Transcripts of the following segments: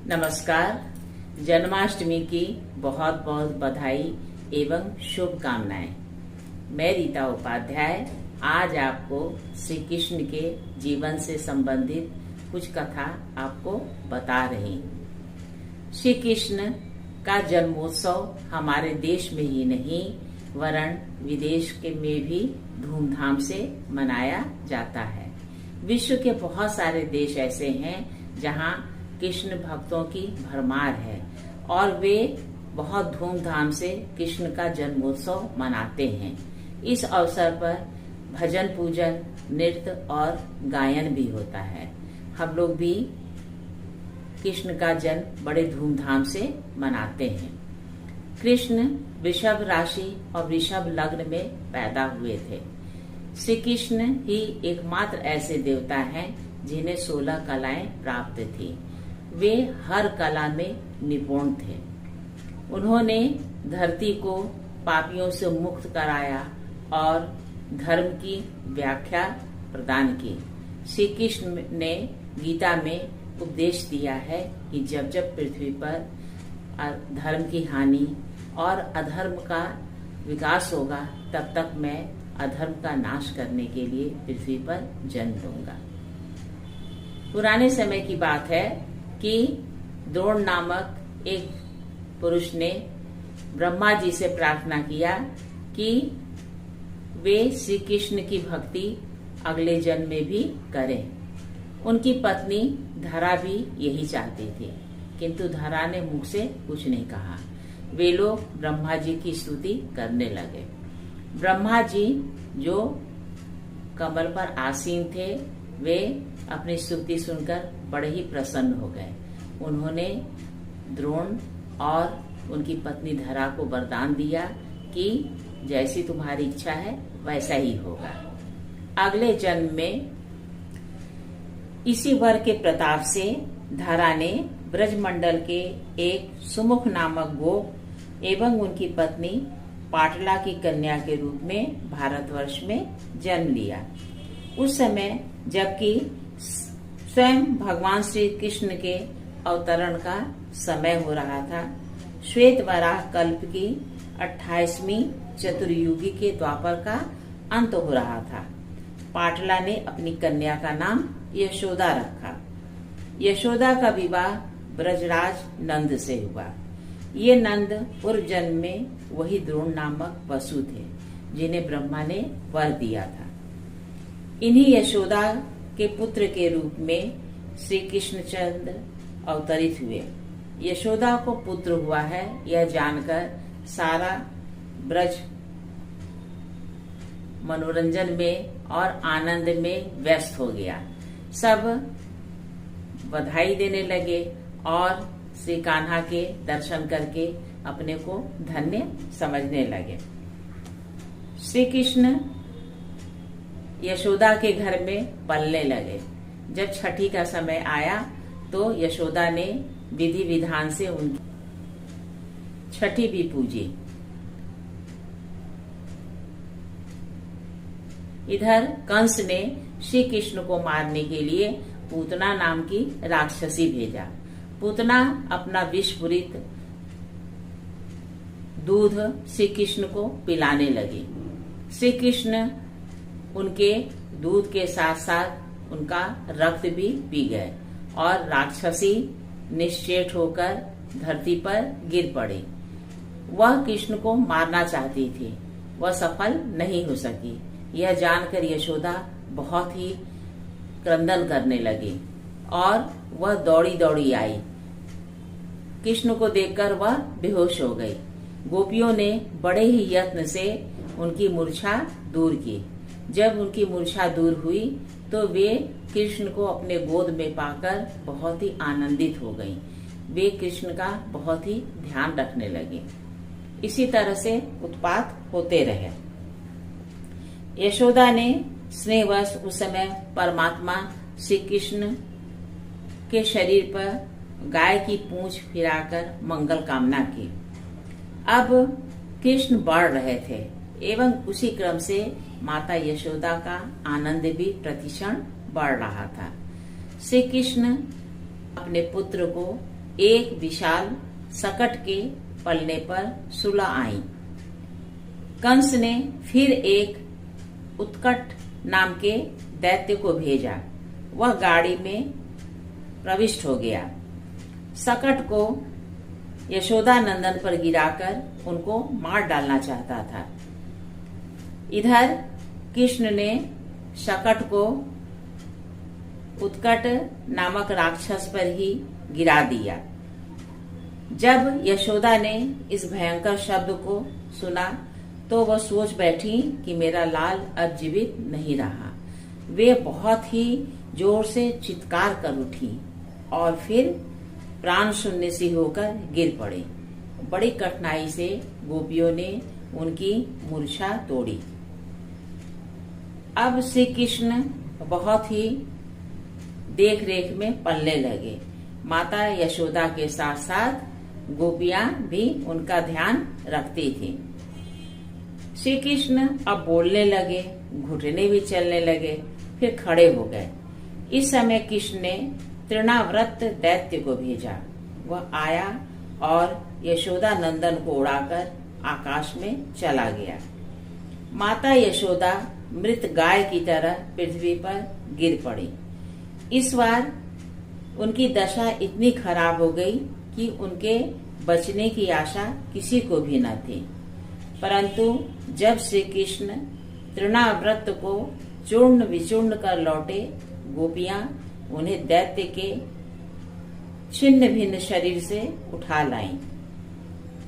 नमस्कार। जन्माष्टमी की बहुत बहुत बधाई एवं शुभकामनाएं। मैं रीता उपाध्याय आज आपको श्री कृष्ण के जीवन से संबंधित कुछ कथा आपको बता रही हूँ। श्री कृष्ण का जन्मोत्सव हमारे देश में ही नहीं वरन विदेश के में भी धूमधाम से मनाया जाता है। विश्व के बहुत सारे देश ऐसे हैं जहाँ कृष्ण भक्तों की भरमार है और वे बहुत धूमधाम से कृष्ण का जन्मोत्सव मनाते हैं। इस अवसर पर भजन पूजन, नृत्य और गायन भी होता है। हम लोग भी कृष्ण का जन्म बड़े धूमधाम से मनाते हैं। कृष्ण वृषभ राशि और वृषभ लग्न में पैदा हुए थे। श्री कृष्ण ही एकमात्र ऐसे देवता हैं जिन्हें 16 कलाएं प्राप्त थी। वे हर कला में निपुण थे। उन्होंने धरती को पापियों से मुक्त कराया और धर्म की व्याख्या प्रदान की। श्री कृष्ण ने गीता में उपदेश दिया है कि जब जब पृथ्वी पर धर्म की हानि और अधर्म का विकास होगा तब तक मैं अधर्म का नाश करने के लिए पृथ्वी पर जन्म लूंगा। पुराने समय की बात है कि द्रोण नामक एक पुरुष ने ब्रह्मा जी से प्रार्थना किया कि वे श्री कृष्ण की भक्ति अगले जन्म में भी करें। उनकी पत्नी धरा भी यही चाहती थी, किंतु धरा ने मुख से कुछ नहीं कहा। वे लोग ब्रह्मा जी की स्तुति करने लगे। ब्रह्मा जी जो कमल पर आसीन थे वे अपनी स्तुति सुनकर बड़े ही प्रसन्न हो गए। उन्होंने द्रोण और उनकी पत्नी धरा को वरदान दिया कि जैसी तुम्हारी इच्छा है वैसा ही होगा। अगले जन्म में इसी वर के प्रताप से धरा ने ब्रजमंडल के एक सुमुख नामक गोप एवं उनकी पत्नी पाटला की कन्या के रूप में भारतवर्ष में जन्म लिया। उस समय जबकि स्वयं भगवान श्री कृष्ण के अवतरण का समय हो रहा था, श्वेत वराह कल्प की 28वीं चतुर्युगी के द्वापर का अंत हो रहा था। पाटला ने अपनी कन्या का नाम यशोदा रखा। यशोदा का विवाह ब्रजराज नंद से हुआ। ये नंद पूर्व जन्म में वही द्रोण नामक वसु थे जिन्हें ब्रह्मा ने वर दिया था। इन्हीं यशोदा के पुत्र के रूप में श्री कृष्णचंद्र अवतरित हुए। यशोदा को पुत्र हुआ है यह जानकर सारा ब्रज मनोरंजन में और आनंद में व्यस्त हो गया। सब बधाई देने लगे और श्री कान्हा के दर्शन करके अपने को धन्य समझने लगे। श्री कृष्ण यशोदा के घर में पलने लगे। जब छठी का समय आया तो यशोदा ने विधि विधान से उनकी छठी भी पूजी। इधर कंस ने श्री कृष्ण को मारने के लिए पूतना नाम की राक्षसी भेजा। पूतना अपना विषपूरित दूध श्री कृष्ण को पिलाने लगी। श्री कृष्ण उनके दूध के साथ साथ उनका रक्त भी पी गए और राक्षसी निश्चेष्ट होकर धरती पर गिर पड़ी। वह कृष्ण को मारना चाहती थी, वह सफल नहीं हो सकी। यह जानकर यशोदा बहुत ही क्रंदन करने लगी और वह दौड़ी दौड़ी आई। कृष्ण को देखकर वह बेहोश हो गई। गोपियों ने बड़े ही यत्न से उनकी मूर्छा दूर की। जब उनकी मूर्छा दूर हुई तो वे कृष्ण को अपने गोद में पाकर बहुत ही आनंदित हो गईं। वे कृष्ण का बहुत ही ध्यान रखने लगी। इसी तरह से उत्पात होते रहे। यशोदा ने स्नेहवश उस समय परमात्मा श्री कृष्ण के शरीर पर गाय की पूंछ फिराकर मंगल कामना की। अब कृष्ण बढ़ रहे थे एवं उसी क्रम से माता यशोदा का आनंद भी प्रतिक्षण बढ़ रहा था। श्री कृष्ण अपने पुत्र को एक विशाल सकट के पलने पर सुलह आई। कंस ने फिर एक उत्कट नाम के दैत्य को भेजा। वह गाड़ी में प्रविष्ट हो गया। सकट को यशोदा नंदन पर गिराकर उनको मार डालना चाहता था। इधर कृष्ण ने सकट को उत्कट नामक राक्षस पर ही गिरा दिया। जब यशोदा ने इस भयंकर शब्द को सुना तो वह सोच बैठी कि मेरा लाल अब जीवित नहीं रहा। वे बहुत ही जोर से चित्कार कर उठी और फिर प्राण शून्य सी होकर गिर पड़े। बड़ी कठिनाई से गोपियों ने उनकी मूर्छा तोड़ी। अब श्री कृष्ण बहुत ही देख रेख में पलने लगे। माता यशोदा के साथ साथ गोपियां भी उनका ध्यान रखती थी। श्री कृष्ण अब बोलने लगे, घुटने भी चलने लगे, फिर खड़े हो गए। इस समय कृष्ण ने तृणाव्रत दैत्य को भेजा। वह आया और यशोदा नंदन को उड़ाकर आकाश में चला गया। माता यशोदा मृत गाय की तरह पृथ्वी पर गिर पड़ी। इस बार उनकी दशा इतनी खराब हो गई कि उनके बचने की आशा किसी को भी न थी। परंतु जब श्री कृष्ण तृणाव्रत को चूर्ण विचूर्ण कर लौटे, गोपियां उन्हें दैत्य के छिन्न भिन्न शरीर से उठा लाईं।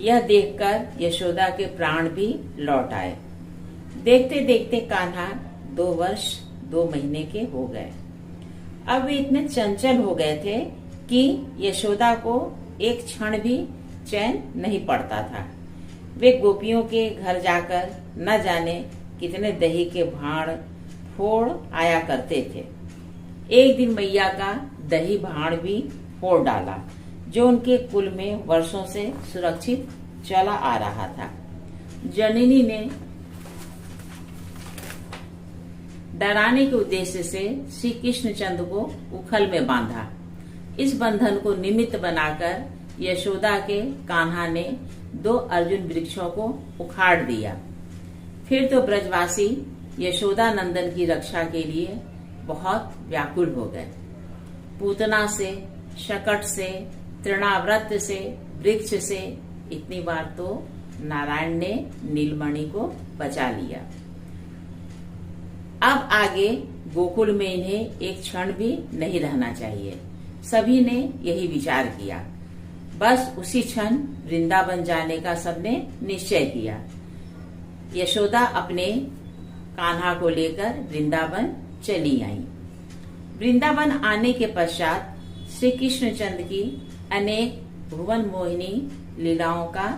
यह देखकर यशोदा के प्राण भी लौट आए। देखते देखते कान्हा 2 वर्ष 2 महीने के हो गए। अब वे इतने चंचल हो गए थे कि यशोदा को एक क्षण भी चैन नहीं पड़ता था। वे गोपियों के घर जाकर न जाने कितने दही के भाड़ फोड़ आया करते थे। एक दिन मैया का दही भाड़ भी फोड़ डाला, जो उनके कुल में वर्षों से सुरक्षित चला आ रहा था। जननी ने डराने के उद्देश्य से श्री कृष्णचंद्र को उखल में बांधा। इस बंधन को निमित्त बनाकर यशोदा के कान्हा ने 2 अर्जुन वृक्षों को उखाड़ दिया। फिर तो ब्रजवासी यशोदा नंदन की रक्षा के लिए बहुत व्याकुल हो गए। पूतना से, शकट से, तृणाव्रत से, वृक्ष से, इतनी बार तो नारायण ने नीलमणि को बचा लिया। अब आगे गोकुल में इन्हें एक क्षण भी नहीं रहना चाहिए। सभी ने यही विचार किया। बस उसी क्षण वृंदावन जाने का सबने निश्चय किया। यशोदा अपने कान्हा को लेकर वृंदावन चली आई। वृंदावन आने के पश्चात श्री कृष्णचंद्र की अनेक भुवन मोहिनी लीलाओं का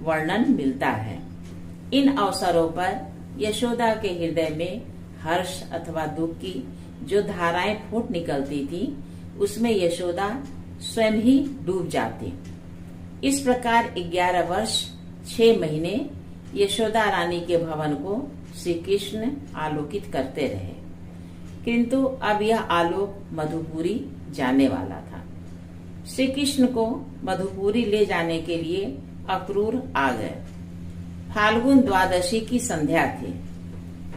वर्णन मिलता है। इन अवसरों पर यशोदा के हृदय में हर्ष अथवा दुख की जो धाराएं फूट निकलती थी, उसमें यशोदा स्वयं ही डूब जाती। इस प्रकार 11 वर्ष 6 महीने यशोदा रानी के भवन को श्री कृष्ण आलोकित करते रहे। किंतु अब यह आलोक मधुपुरी जाने वाला था। श्री कृष्ण को मधुपुरी ले जाने के लिए अक्रूर आ गए। फाल्गुन द्वादशी की संध्या थी।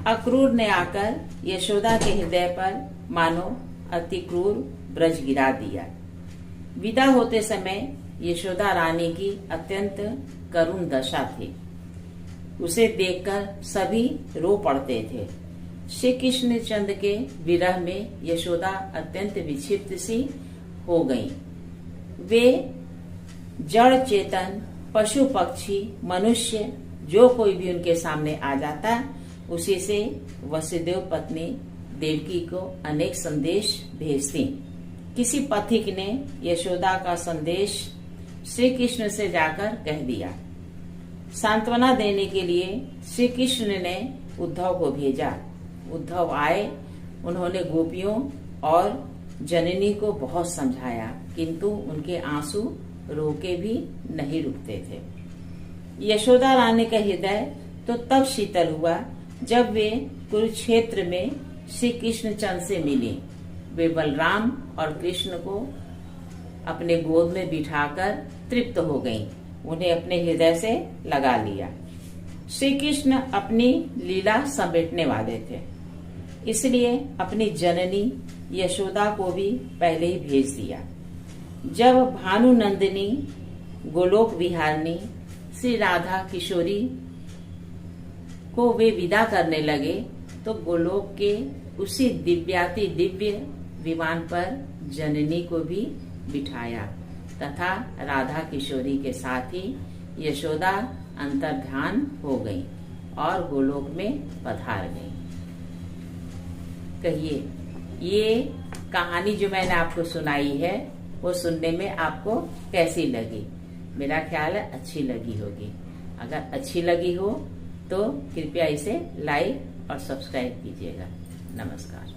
अक्रूर ने आकर यशोदा के हृदय पर मानो अति क्रूर ब्रज गिरा दिया। विदा होते समय यशोदा रानी की अत्यंत करुण दशा थी। उसे देखकर सभी रो पड़ते थे। श्री कृष्ण चंद्र के विरह में यशोदा अत्यंत विक्षिप्त सी हो गईं। वे जड़ चेतन पशु पक्षी मनुष्य जो कोई भी उनके सामने आ जाता, उसी से वसुदेव पत्नी देवकी को अनेक संदेश भेजती। किसी पथिक ने यशोदा का संदेश श्री कृष्ण से जाकर कह दिया। सांत्वना देने के लिए श्री कृष्ण ने उद्धव को भेजा। उद्धव आए। उन्होंने गोपियों और जननी को बहुत समझाया, किंतु उनके आंसू रोके भी नहीं रुकते थे। यशोदा रानी का हृदय तो तब शीतल हुआ जब वे कुरुक्षेत्र में श्री कृष्ण चंद्र से मिली। वे बलराम और कृष्ण को अपने गोद में बिठाकर तृप्त हो गईं, उन्हें अपने हृदय से लगा लिया। श्री कृष्ण अपनी लीला समेटने वाले थे, इसलिए अपनी जननी यशोदा को भी पहले ही भेज दिया। जब भानु नंदिनी गोलोक विहारिणी श्री राधा किशोरी को वे विदा करने लगे, तो गोलोक के उसी दिव्याति दिव्य विमान पर जननी को भी बिठाया तथा राधा किशोरी के साथ ही यशोदा अंतर्ध्यान हो गई और गोलोक में पधार गई। कहिए, ये कहानी जो मैंने आपको सुनाई है वो सुनने में आपको कैसी लगी? मेरा ख्याल है अच्छी लगी होगी। अगर अच्छी लगी हो तो कृपया इसे लाइक और सब्सक्राइब कीजिएगा। नमस्कार।